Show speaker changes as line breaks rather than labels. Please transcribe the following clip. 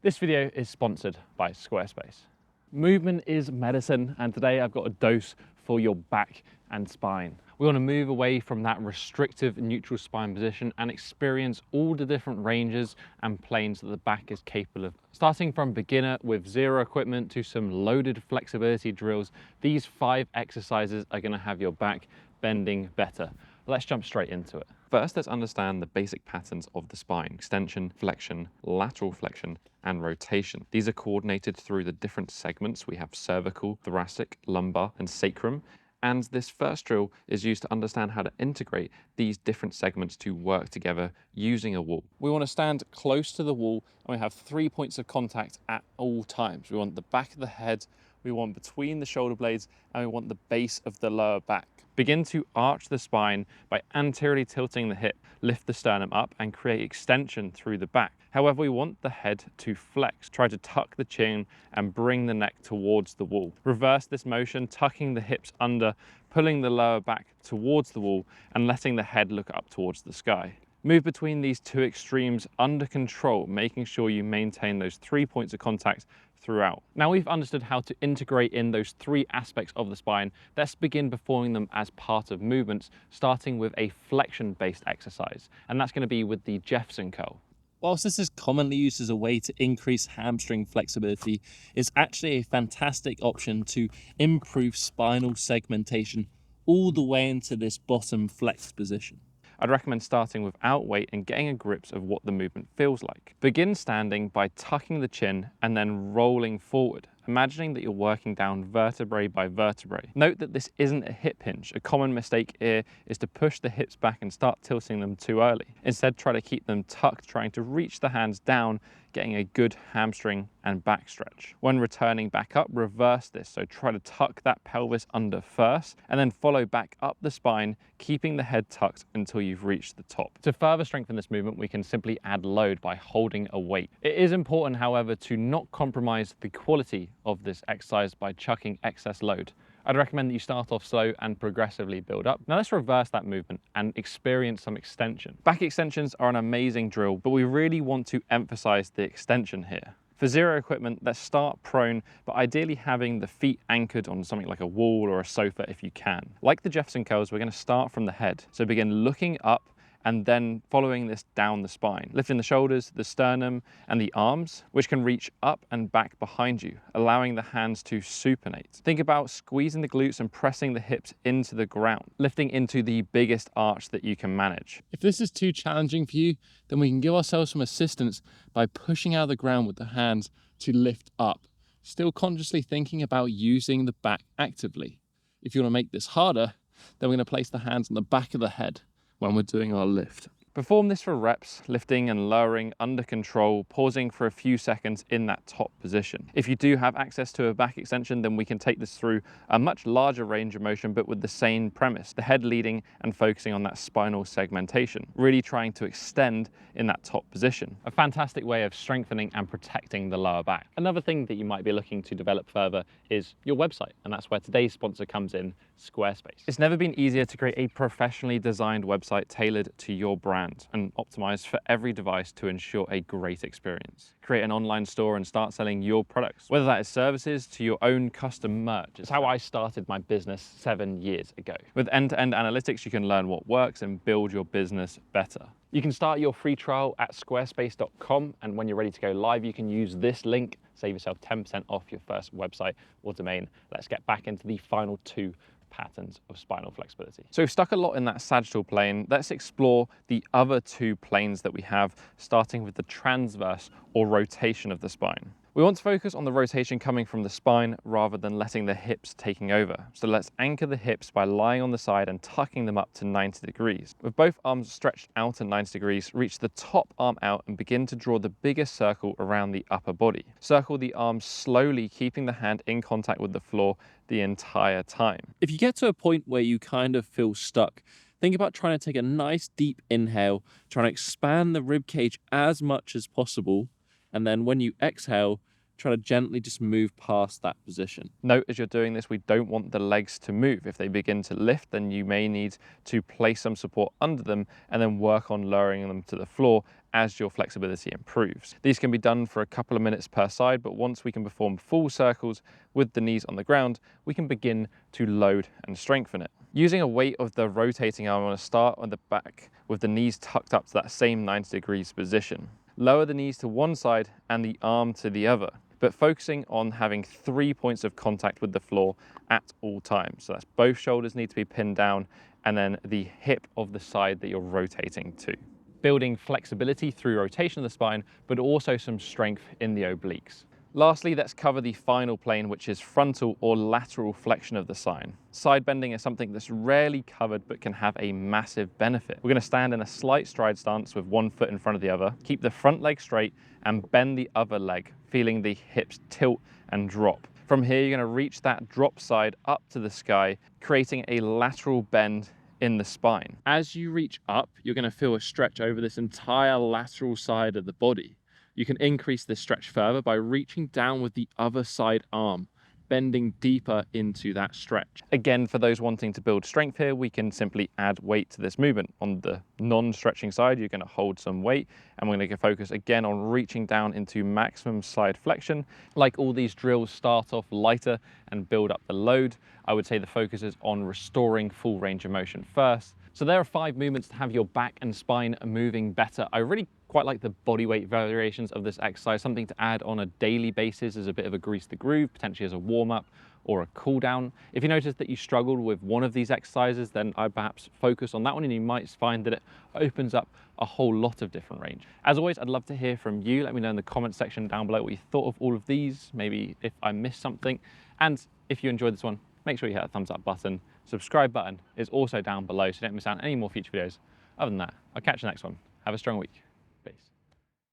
This video is sponsored by Squarespace. Movement is medicine, and today I've got a dose for your back and spine. We want to move away from that restrictive neutral spine position and experience all the different ranges and planes that the back is capable of. Starting from beginner with zero equipment to some loaded flexibility drills, these 5 exercises are going to have your back bending better. Let's jump straight into it.
First, let's understand the basic patterns of the spine: extension, flexion, lateral flexion, and rotation. These are coordinated through the different segments. We have cervical, thoracic, lumbar, and sacrum. And this first drill is used to understand how to integrate these different segments to work together using a wall. We want to stand close to the wall, and we have 3 points of contact at all times. We want the back of the head, we want between the shoulder blades, and we want the base of the lower back. Begin to arch the spine by anteriorly tilting the hip, lift the sternum up and create extension through the back. However, we want the head to flex. Try to tuck the chin and bring the neck towards the wall. Reverse this motion, tucking the hips under, pulling the lower back towards the wall and letting the head look up towards the sky. Move between these two extremes under control, making sure you maintain those 3 points of contact throughout. Now we've understood how to integrate in those 3 aspects of the spine. Let's begin performing them as part of movements, starting with a flexion-based exercise, and that's going to be with the Jefferson curl.
Whilst this is commonly used as a way to increase hamstring flexibility, it's actually a fantastic option to improve spinal segmentation all the way into this bottom flex position.
I'd recommend starting without weight and getting a grip of what the movement feels like. Begin standing by tucking the chin and then rolling forward, imagining that you're working down vertebrae by vertebrae. Note that this isn't a hip hinge. A common mistake here is to push the hips back and start tilting them too early. Instead, try to keep them tucked, trying to reach the hands down, getting a good hamstring and back stretch. When returning back up, reverse this. So try to tuck that pelvis under first and then follow back up the spine, keeping the head tucked until you've reached the top.
To further strengthen this movement, we can simply add load by holding a weight. It is important, however, to not compromise the quality of this exercise by chucking excess load. I'd recommend that you start off slow and progressively build up. Now let's reverse that movement and experience some extension. Back extensions are an amazing drill, but we really want to emphasize the extension here. For zero equipment, let's start prone, but ideally having the feet anchored on something like a wall or a sofa if you can. Like the Jefferson curls, we're going to start from the head. So begin looking up and then following this down the spine, lifting the shoulders, the sternum, and the arms, which can reach up and back behind you, allowing the hands to supinate. Think about squeezing the glutes and pressing the hips into the ground, lifting into the biggest arch that you can manage.
If this is too challenging for you, then we can give ourselves some assistance by pushing out of the ground with the hands to lift up, still consciously thinking about using the back actively. If you want to make this harder, then we're going to place the hands on the back of the head when we're doing our lift.
Perform this for reps, lifting and lowering under control, pausing for a few seconds in that top position. If you do have access to a back extension, then we can take this through a much larger range of motion, but with the same premise, the head leading and focusing on that spinal segmentation, really trying to extend in that top position.
A fantastic way of strengthening and protecting the lower back. Another thing that you might be looking to develop further is your website, and that's where today's sponsor comes in, Squarespace.
It's never been easier to create a professionally designed website tailored to your brand and optimized for every device to ensure a great experience. Create an online store and start selling your products, whether that is services to your own custom merch.
It's how I started my business 7 years ago.
With end-to-end analytics, you can learn what works and build your business better.
You can start your free trial at squarespace.com, and when you're ready to go live, you can use this link, save yourself 10% off your first website or domain. Let's get back into the final 2 patterns of spinal flexibility.
So we've stuck a lot in that sagittal plane. Let's explore the other 2 planes that we have, starting with the transverse or rotation of the spine. We want to focus on the rotation coming from the spine rather than letting the hips taking over. So let's anchor the hips by lying on the side and tucking them up to 90 degrees. With both arms stretched out at 90 degrees, reach the top arm out and begin to draw the biggest circle around the upper body. Circle the arms slowly, keeping the hand in contact with the floor the entire time.
If you get to a point where you kind of feel stuck, think about trying to take a nice deep inhale, trying to expand the rib cage as much as possible. And then when you exhale, trying to gently just move past that position.
Note as you're doing this, we don't want the legs to move. If they begin to lift, then you may need to place some support under them and then work on lowering them to the floor as your flexibility improves. These can be done for a couple of minutes per side, but once we can perform full circles with the knees on the ground, we can begin to load and strengthen it. Using a weight of the rotating arm, I want to start on the back with the knees tucked up to that same 90 degrees position. Lower the knees to one side and the arm to the other, but focusing on having 3 points of contact with the floor at all times. So that's both shoulders need to be pinned down and then the hip of the side that you're rotating to. Building flexibility through rotation of the spine, but also some strength in the obliques. Lastly, let's cover the final plane, which is frontal or lateral flexion of the spine. Side bending is something that's rarely covered but can have a massive benefit. We're going to stand in a slight stride stance with one foot in front of the other, keep the front leg straight and bend the other leg, feeling the hips tilt and drop. From here, you're going to reach that drop side up to the sky, creating a lateral bend in the spine.
As you reach up, you're going to feel a stretch over this entire lateral side of the body. You can increase this stretch further by reaching down with the other side arm, bending deeper into that stretch.
Again, for those wanting to build strength here, we can simply add weight to this movement. On the non-stretching side, you're going to hold some weight, and we're going to focus again on reaching down into maximum side flexion. Like all these drills start off lighter and build up the load, I would say the focus is on restoring full range of motion first. So there are 5 movements to have your back and spine moving better. I really quite like the body weight variations of this exercise, something to add on a daily basis as a bit of a grease the groove, potentially as a warm-up or a cool down. If you notice that you struggled with one of these exercises, then I'd perhaps focus on that one and you might find that it opens up a whole lot of different range. As always, I'd love to hear from you. Let me know in the comment section down below what you thought of all of these, maybe if I missed something. And if you enjoyed this one, make sure you hit that thumbs up button. Subscribe button is also down below so you don't miss out on any more future videos. Other than that, I'll catch you next one. Have a strong week.